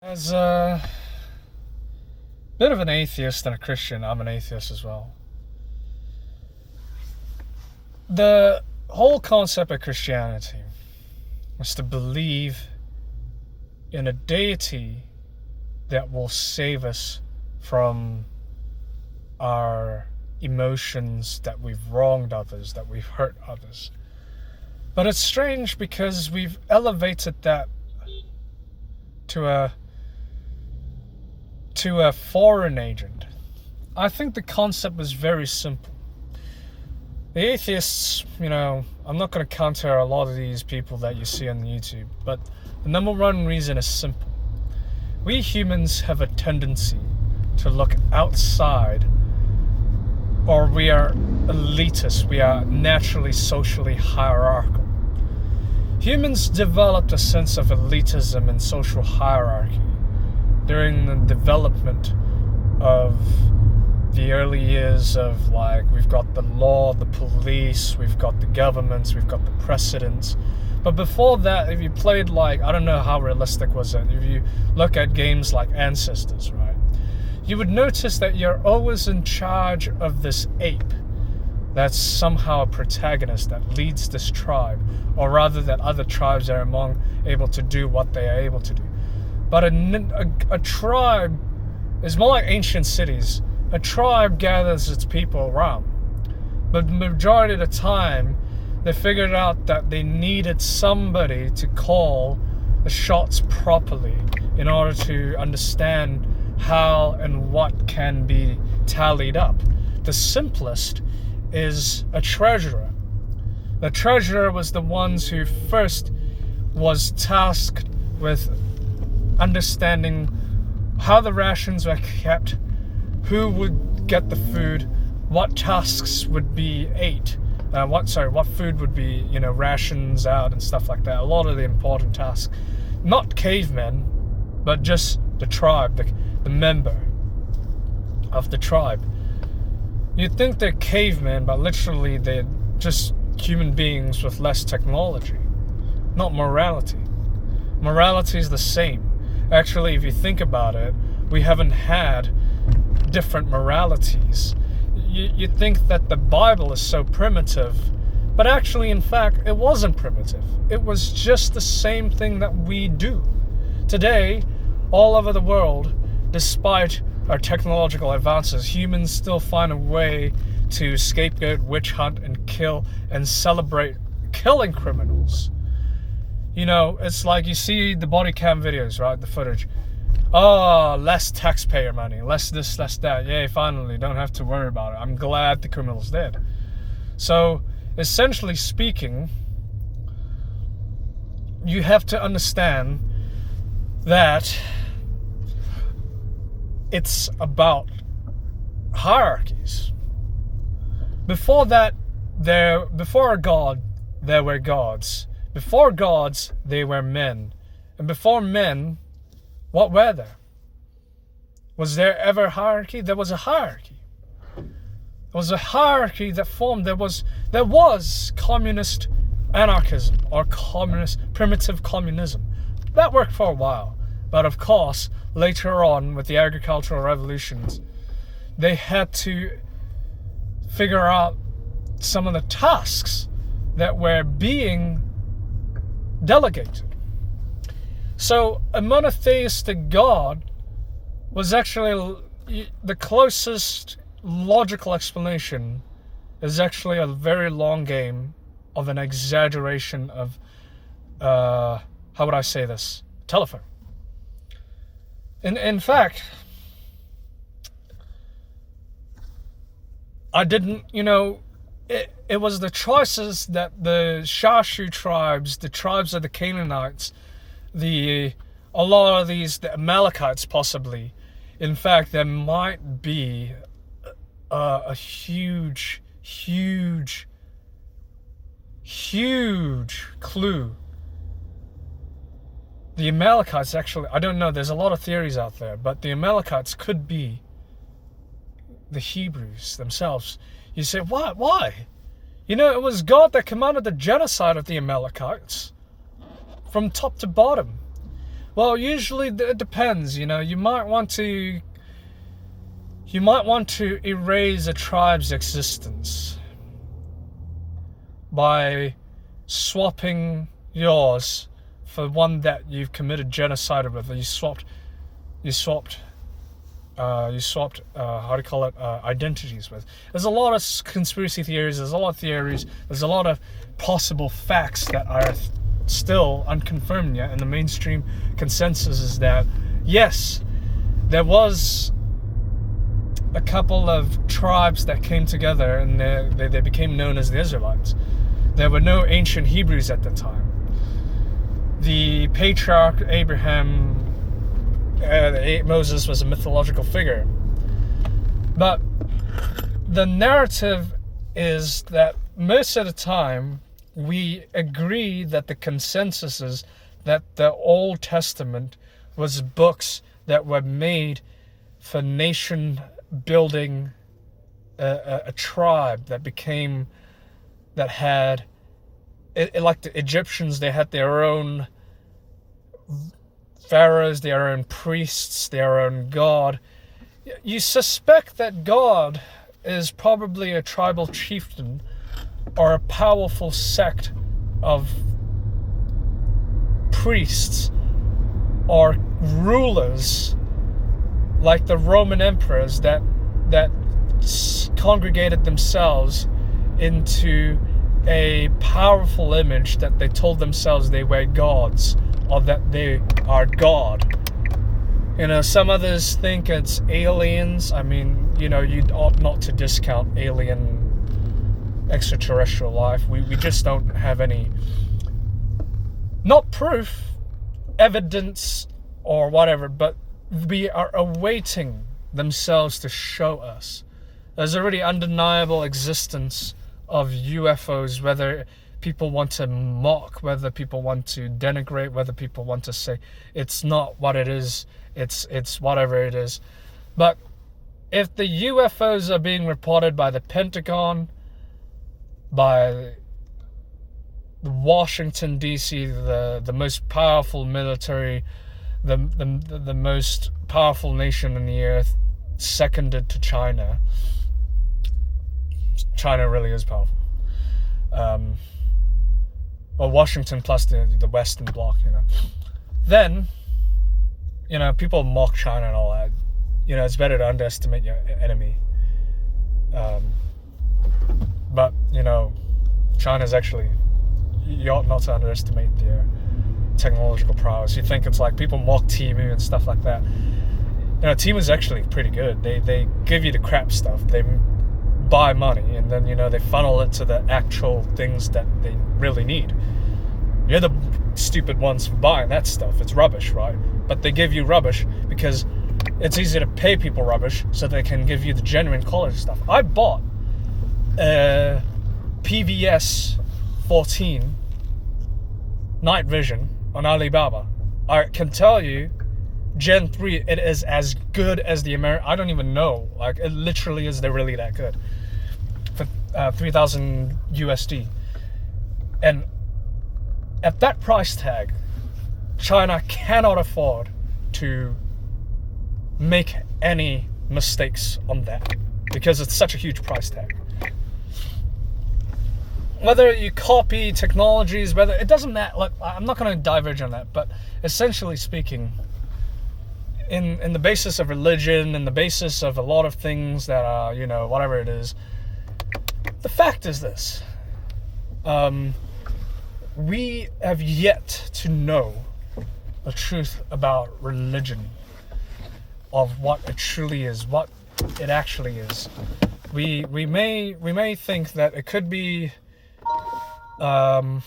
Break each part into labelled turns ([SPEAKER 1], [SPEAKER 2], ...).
[SPEAKER 1] As a bit of an atheist and a Christian, I'm an atheist as well. The whole concept of Christianity was to believe in a deity that will save us from our emotions, that we've wronged others, that we've hurt others. But it's strange because we've elevated that to a foreign agent. I think the concept was very simple. The atheists, I'm not going to counter a lot of these people that you see on YouTube, but the number one reason is simple. We humans have a tendency to look outside, or we are elitist, we are naturally socially hierarchical. Humans developed a sense of elitism and social hierarchy during the development of the early years of, we've got the law, the police, we've got the governments, we've got the precedents. But before that, if you played I don't know how realistic was it, if you look at games like Ancestors, right? You would notice that you're always in charge of this ape that's somehow a protagonist that leads this tribe, or rather that other tribes are able to do what they are able to do. But a tribe is more like ancient cities. A tribe gathers its people around. But the majority of the time, they figured out that they needed somebody to call the shots properly in order to understand how and what can be tallied up. The simplest is a treasurer. The treasurer was the ones who first was tasked with understanding how the rations were kept, who would get the food, what tasks would be ate, what food would be, rations out and stuff like that. A lot of the important tasks. Not cavemen, but just the tribe, the member of the tribe. You'd think they're cavemen, but literally they're just human beings with less technology. Not morality. Morality is the same. Actually, if you think about it, we haven't had different moralities. You'd think that the Bible is so primitive, but actually, in fact, it wasn't primitive. It was just the same thing that we do. Today, all over the world, despite our technological advances, humans still find a way to scapegoat, witch hunt, and kill and celebrate killing criminals. It's like you see the body cam videos, right? The footage. Oh, less taxpayer money, less this, less that. Yay, finally, don't have to worry about it. I'm glad the criminal's dead. So, essentially speaking, you have to understand that it's about hierarchies. Before that, before God, there were gods. Before gods, they were men. And before men, what were there? Was there ever a hierarchy? There was a hierarchy. There was a hierarchy that formed. There was communist anarchism or primitive communism. That worked for a while. But of course, later on with the agricultural revolutions, they had to figure out some of the tasks that were being delegated. So a monotheistic God was actually the closest logical explanation is actually a very long game of an exaggeration of, how would I say this? Telephone. In fact, I didn't, it was the choices that the Shashu tribes, the tribes of the Canaanites, a lot of the Amalekites possibly. In fact, there might be a huge clue. The Amalekites actually, I don't know, there's a lot of theories out there, but the Amalekites could be the Hebrews themselves. You say, what? Why? It was God that commanded the genocide of the Amalekites from top to bottom. Well, usually it depends. You might want to erase a tribe's existence by swapping yours for one that you've committed genocide with. You swapped how do you call it, identities with. There's a lot of conspiracy theories, there's a lot of theories, there's a lot of possible facts that are still unconfirmed yet, and the mainstream consensus is that yes, there was a couple of tribes that came together and they became known as the Israelites. There were no ancient Hebrews at the time. The patriarch Abraham, Moses was a mythological figure. But the narrative is that most of the time we agree that the consensus is that the Old Testament was books that were made for nation building, a tribe that had like the Egyptians. They had their own pharaohs, their own priests, their own god. You suspect that God is probably a tribal chieftain or a powerful sect of priests or rulers like the Roman emperors that congregated themselves into a powerful image that they told themselves they were gods, or that they are God. Some others think it's aliens. I mean, you ought not to discount alien extraterrestrial life. We just don't have any, not proof, evidence, or whatever, but we are awaiting themselves to show us. There's already undeniable existence of UFOs, whether people want to mock, whether people want to denigrate, whether people want to say it's not what it is, it's whatever it is. But if the UFOs are being reported by the Pentagon, by Washington D.C., the most powerful military, the most powerful nation on the earth, seconded to China. China really is powerful. Or Washington plus the Western Bloc, Then, people mock China and all that. It's better to underestimate your enemy. But, China's actually, you ought not to underestimate their technological prowess. You think it's like people mock Temu and stuff like that. Temu's actually pretty good. They give you the crap stuff. They buy money, and then they funnel it to the actual things that they really need. You're the stupid ones for buying that stuff. It's rubbish, right? But they give you rubbish because it's easy to pay people rubbish so they can give you the genuine quality stuff. I bought a PVS 14 night vision on Alibaba. I can tell you, Gen 3, it is as good as the American. I don't even know. Like, it literally is. They're really that good. For 3,000 USD. And at that price tag, China cannot afford to make any mistakes on that, because it's such a huge price tag. Whether you copy technologies, whether it doesn't matter. Like, I'm not going to diverge on that, but essentially speaking, in the basis of religion, in the basis of a lot of things that are, whatever it is, the fact is this: we have yet to know the truth about religion, of what it truly is, what it actually is. We may think that it could be a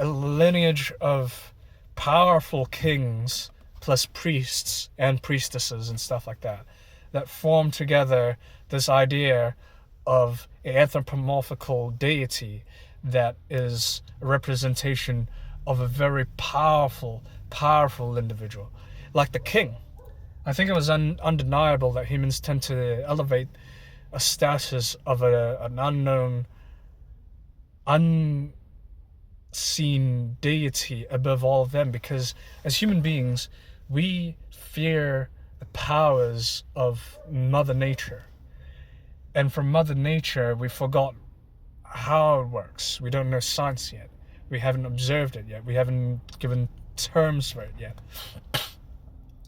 [SPEAKER 1] lineage of powerful kings plus priests and priestesses and stuff like that form together this idea of an anthropomorphical deity that is a representation of a very powerful individual, like the king. I think it was undeniable that humans tend to elevate a status of an unknown, unseen deity above all of them, because as human beings, we fear the powers of Mother Nature. And from Mother Nature, we forgot how it works. We don't know science yet. We haven't observed it yet. We haven't given terms for it yet.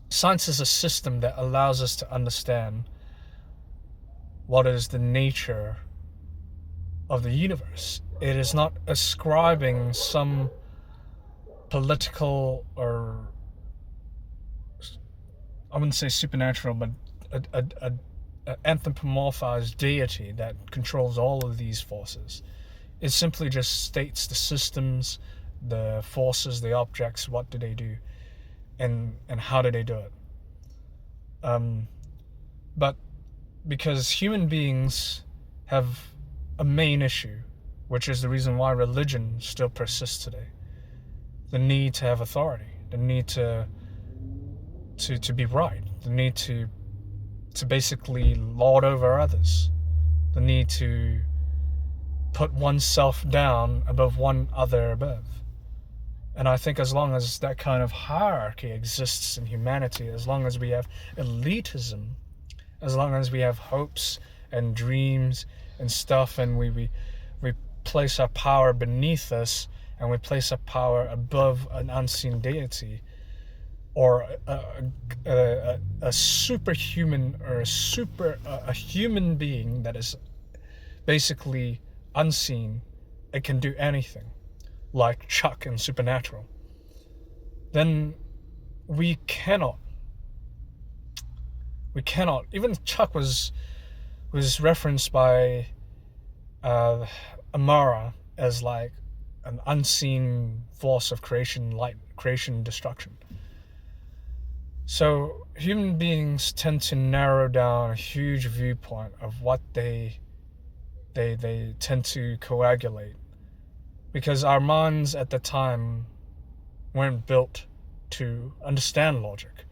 [SPEAKER 1] Science is a system that allows us to understand what is the nature of the universe. It is not ascribing some political, or I wouldn't say supernatural, but a anthropomorphized deity that controls all of these forces. It simply just states the systems, the forces, the objects, what do they do, and how do they do it. But because human beings have a main issue, which is the reason why religion still persists today. The need to have authority, the need to be right, the need to basically lord over others, the need to put oneself down above one other above. And I think as long as that kind of hierarchy exists in humanity, as long as we have elitism, as long as we have hopes and dreams and stuff, and we place our power beneath us, and we place our power above an unseen deity, or a superhuman, or a human being that is basically unseen, it can do anything, like Chuck in Supernatural, then we cannot. Even Chuck was referenced by Amara as like an unseen force of creation, light, creation, destruction. So human beings tend to narrow down a huge viewpoint of what they tend to coagulate, because our minds at the time weren't built to understand logic.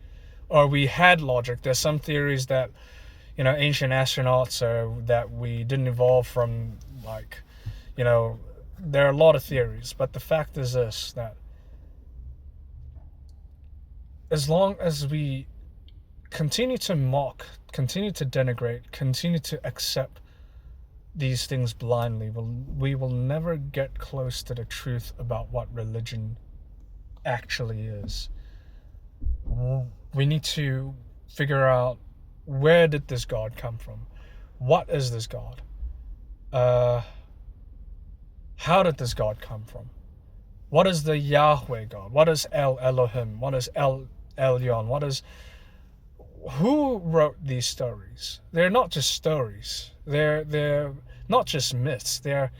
[SPEAKER 1] Or we had logic. There's some theories that, ancient astronauts, that we didn't evolve from, like, there are a lot of theories. But the fact is this, that as long as we continue to mock, continue to denigrate, continue to accept these things blindly, we will never get close to the truth about what religion actually is. We need to figure out, where did this God come from? What is this God? How did this God come from? What is the Yahweh God? What is El Elohim? What is El Elyon? Who wrote these stories? They're not just stories. They're not just myths. They're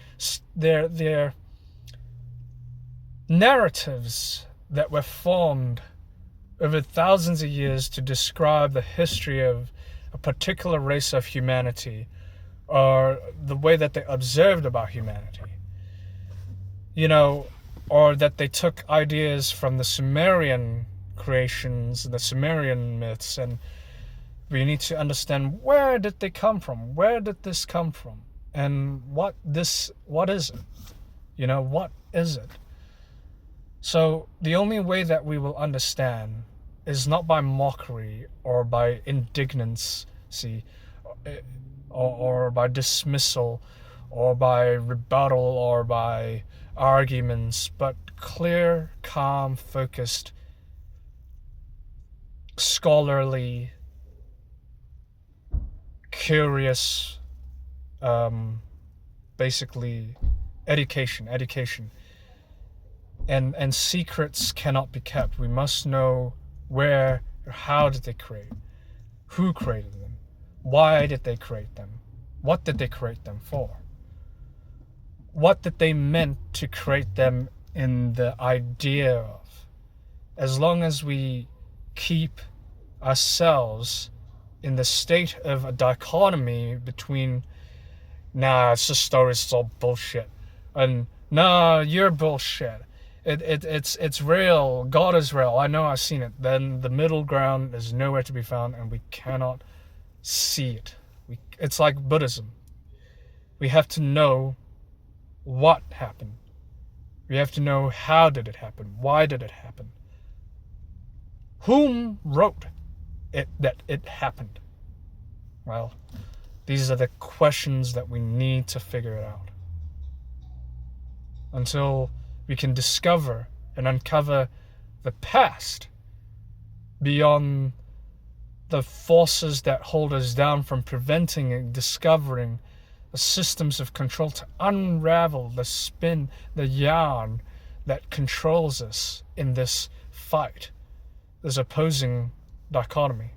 [SPEAKER 1] narratives that were formed over thousands of years to describe the history of a particular race of humanity, or the way that they observed about humanity. Or that they took ideas from the Sumerian creations, the Sumerian myths, and we need to understand, where did they come from? Where did this come from? And what is it? What is it? So the only way that we will understand is not by mockery or by indignancy, or by dismissal, or by rebuttal, or by arguments, but clear, calm, focused, scholarly, curious, basically education. And secrets cannot be kept. We must know where or how did they create, who created them, why did they create them, what did they create them for, what did they meant to create them in the idea of. As long as we keep ourselves in the state of a dichotomy between, nah, it's just stories, it's all bullshit, and nah, you're bullshit, it's real, God is real, I know, I've seen it, then the middle ground is nowhere to be found, and we cannot see it. It's like Buddhism. We have to know what happened. We have to know, how did it happen? Why did it happen? Whom wrote it that it happened? Well, these are the questions that we need to figure out. Until we can discover and uncover the past beyond the forces that hold us down from preventing and discovering the systems of control, to unravel the spin, the yarn that controls us in this fight, this opposing dichotomy.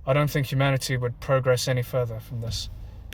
[SPEAKER 1] I don't think humanity would progress any further from this.